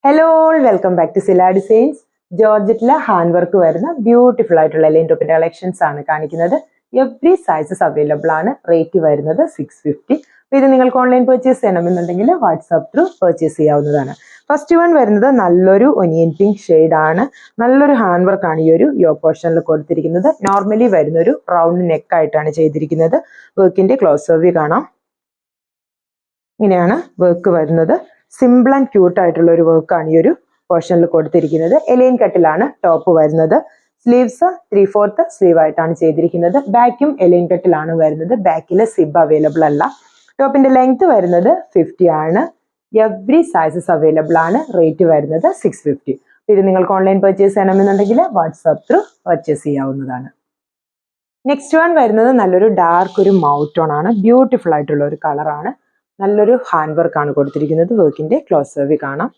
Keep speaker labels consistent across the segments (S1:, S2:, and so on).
S1: Hello welcome back to Sila designs. ജോർജറ്റിലെ hand work വരുന്ന beautiful ആയിട്ടുള്ള ലൈൻ ടോപ്പിന്റെ കളക്ഷൻസ് ആണ് കാണിക്കുന്നത്. എവറി സൈസസ് അവൈലബിൾ ആണ്. റേറ്റ് വരുന്നത് 650. അപ്പോൾ ഇത് നിങ്ങൾക്ക് ഓൺലൈൻ പർച്ചേസ് ചെയ്യണമെന്നുണ്ടെങ്കിൽ വാട്സാപ്പ് ത്രൂ പർച്ചേസ് ചെയ്യാവുന്നതാണ്. ഫസ്റ്റ് വൺ വരുന്നത് നല്ലൊരു ഒനിയൻ പിങ്ക് ഷെയ്ഡ് ആണ്. നല്ലൊരു ഹാൻഡ് വർക്ക് ആണ് ഈ ഒരു യോ പോർഷനിൽ കൊടുത്തിരിക്കുന്നത്. നോർമലി വരുന്ന ഒരു റൗണ്ട് നെക്ക് ആയിട്ടാണ് ചെയ്തിരിക്കുന്നത്. വർക്കിന്റെ ക്ലോസ് വ്യൂ കാണാം. ഇങ്ങനെയാണ് വർക്ക് വരുന്നത്. സിമ്പിൾ ആൻഡ് ക്യൂട്ട് ആയിട്ടുള്ള ഒരു വർക്കാണ് ഈ ഒരു പോർഷനിൽ കൊടുത്തിരിക്കുന്നത്. എലൈൻ കട്ടിലാണ് ടോപ്പ് വരുന്നത്. സ്ലീവ്സ് 3/4 സ്ലീവ് ആയിട്ടാണ് ചെയ്തിരിക്കുന്നത്. ബാക്കും എലൈൻ കട്ടിലാണ് വരുന്നത്. ബാക്കിൽ സിബ് അവൈലബിൾ അല്ല. ടോപ്പിന്റെ ലെങ്ത് വരുന്നത് 50 ആണ്. എവറി സൈസസ് അവൈലബിൾ ആണ്. റേറ്റ് വരുന്നത് 650. ഇത് നിങ്ങൾക്ക് ഓൺലൈൻ പർച്ചേസ് ചെയ്യണമെന്നുണ്ടെങ്കിൽ വാട്സാപ്പ് ത്രൂ പർച്ചേസ് ചെയ്യാവുന്നതാണ്. നെക്സ്റ്റ് വൺ വരുന്നത് നല്ലൊരു ഡാർക്ക് ഒരു മൗത്ത് ടോൺ ആണ്. ബ്യൂട്ടിഫുൾ ആയിട്ടുള്ള ഒരു കളറാണ്. നല്ലൊരു ഹാൻഡ് വർക്ക് ആണ് കൊടുത്തിരിക്കുന്നത്. വർക്കിന്റെ ക്ലോസ് വ്യൂ കാണാം.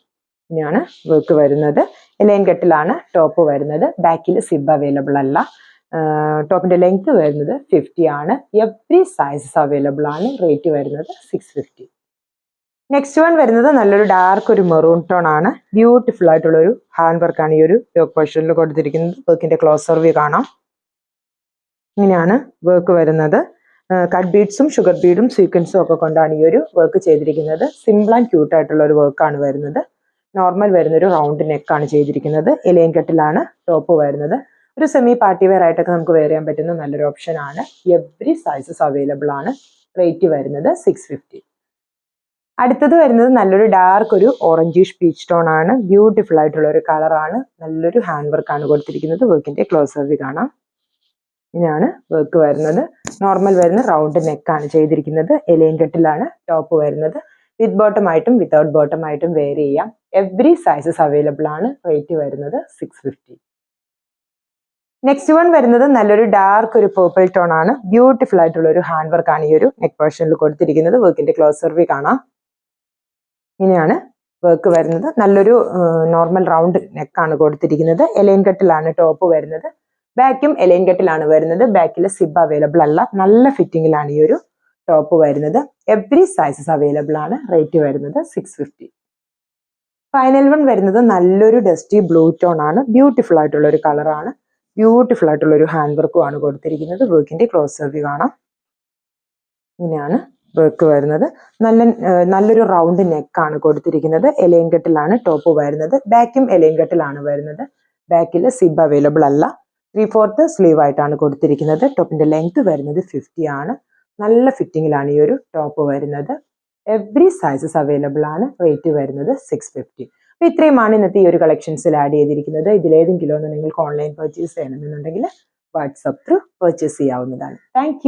S1: ഇങ്ങനെയാണ് വർക്ക് വരുന്നത്. എലൈൻ കട്ടിലാണ് ടോപ്പ് വരുന്നത്. ബാക്കിൽ സിബ് അവൈലബിൾ അല്ല. ടോപ്പിന്റെ ലെങ്ത് വരുന്നത് 50 ആണ്. എവറി സൈസസ് അവൈലബിൾ ആണ്. റേറ്റ് വരുന്നത് 650. നെക്സ്റ്റ് വൺ വരുന്നത് നല്ലൊരു ഡാർക്ക് ഒരു മെറൂൺ ടോൺ ആണ്. ബ്യൂട്ടിഫുൾ ആയിട്ടുള്ള ഒരു ഹാൻഡ് വർക്ക് ആണ് ഈ ഒരു യോക്ക് പോർഷനിൽ കൊടുത്തിരിക്കുന്നത്. വർക്കിന്റെ ക്ലോസ് വ്യൂ കാണാം. ഇങ്ങനെയാണ് വർക്ക് വരുന്നത്. കട്ട് ബീഡ്സും ഷുഗർ ബീഡും സീക്വൻസും ഒക്കെ കൊണ്ടാണ് ഈ ഒരു വർക്ക് ചെയ്തിരിക്കുന്നത്. സിമ്പിൾ ആൻഡ് ക്യൂട്ട് ആയിട്ടുള്ള ഒരു വർക്കാണ് വരുന്നത്. നോർമൽ വരുന്നൊരു റൗണ്ട് നെക്കാണ് ചെയ്തിരിക്കുന്നത്. എലൈൻ കട്ടിലാണ് ടോപ്പ് വരുന്നത്. ഒരു സെമി പാർട്ടി വെയർ ആയിട്ടൊക്കെ നമുക്ക് വെയർ ചെയ്യാൻ പറ്റുന്ന നല്ലൊരു ഓപ്ഷൻ ആണ്. എവറി സൈസസ് അവൈലബിൾ ആണ്. റേറ്റ് വരുന്നത് 650. അടുത്തത് വരുന്നത് നല്ലൊരു ഡാർക്ക് ഒരു ഓറഞ്ചിഷ് പീച്ച് ടോൺ ആണ്. ബ്യൂട്ടിഫുൾ ആയിട്ടുള്ള ഒരു കളറാണ്. നല്ലൊരു ഹാൻഡ് വർക്കാണ് കൊടുത്തിരിക്കുന്നത്. വർക്കിന്റെ ക്ലോസ് വ്യൂ കാണാം. ഇങ്ങനെയാണ് വർക്ക് വരുന്നത്. നോർമൽ വരുന്ന റൗണ്ട് നെക്കാണ് ചെയ്തിരിക്കുന്നത്. എലൈൻ കട്ടിലാണ് ടോപ്പ് വരുന്നത്. വിത്ത് ബോട്ടം ആയിട്ടും വിത്തൗട്ട് ബോട്ടം ആയിട്ടും വെയർ ചെയ്യാം. എവറി സൈസസ് അവൈലബിൾ ആണ്. റേറ്റ് വരുന്നത് 650. നെക്സ്റ്റ് വൺ വരുന്നത് നല്ലൊരു ഡാർക്ക് ഒരു പേർപ്പിൾ ടോൺ ആണ്. ബ്യൂട്ടിഫുൾ ആയിട്ടുള്ള ഒരു ഹാൻഡ് വർക്ക് ആണ് ഈ ഒരു നെക്ക് പോർഷനിൽ കൊടുത്തിരിക്കുന്നത്. വർക്കിന്റെ ക്ലോസ് വ്യൂ കാണാം. ഇങ്ങനെയാണ് വർക്ക് വരുന്നത്. നല്ലൊരു നോർമൽ റൗണ്ട് നെക്കാണ് കൊടുത്തിരിക്കുന്നത്. എലൈൻ കട്ടിലാണ് ടോപ്പ് വരുന്നത്. ബാക്കും എലൈൻ കട്ടിലാണ് വരുന്നത്. ബാക്കിൽ സിബ് അവൈലബിൾ അല്ല. നല്ല ഫിറ്റിംഗിലാണ് ഈ ഒരു ടോപ്പ് വരുന്നത്. എവറി സൈസസ് അവൈലബിൾ ആണ്. റേറ്റ് വരുന്നത് 650. ഫൈനൽ വൺ വരുന്നത് നല്ലൊരു ഡസ്റ്റി ബ്ലൂ ടോൺ ആണ്. ബ്യൂട്ടിഫുൾ ആയിട്ടുള്ള ഒരു കളറാണ്. ബ്യൂട്ടിഫുൾ ആയിട്ടുള്ള ഒരു ഹാൻഡ് വർക്കും ആണ് കൊടുത്തിരിക്കുന്നത്. വർക്കിന്റെ ക്ലോസ് വ്യൂ കാണാം. ഇങ്ങനെയാണ് വർക്ക് വരുന്നത്. നല്ലൊരു റൗണ്ട് നെക്കാണ് കൊടുത്തിരിക്കുന്നത്. എലൈൻ കട്ടിലാണ് ടോപ്പ് വരുന്നത്. ബാക്കും എലൈൻ കട്ടിലാണ് വരുന്നത്. ബാക്കിൽ സിബ് അവൈലബിൾ അല്ല. 3/4 സ്ലീവ് ആയിട്ടാണ് കൊടുത്തിരിക്കുന്നത്. ടോപ്പിന്റെ ലെങ്ത് വരുന്നത് 50 ആണ്. നല്ല ഫിറ്റിംഗിലാണ് ഈ ഒരു ടോപ്പ് വരുന്നത്. എവറി സൈസസ് അവൈലബിൾ ആണ്. റേറ്റ് വരുന്നത് 650. അപ്പൊ ഇത്രയുമാണ് ഇന്നത്തെ ഈ ഒരു കളക്ഷൻസിൽ ആഡ് ചെയ്തിരിക്കുന്നത്. ഇതിലേതെങ്കിലും ഒന്ന് നിങ്ങൾക്ക് ഓൺലൈൻ പർച്ചേസ് ചെയ്യണമെന്നുണ്ടെങ്കിൽ വാട്സാപ്പ് ത്രൂ പർച്ചേസ് ചെയ്യാവുന്നതാണ്. താങ്ക്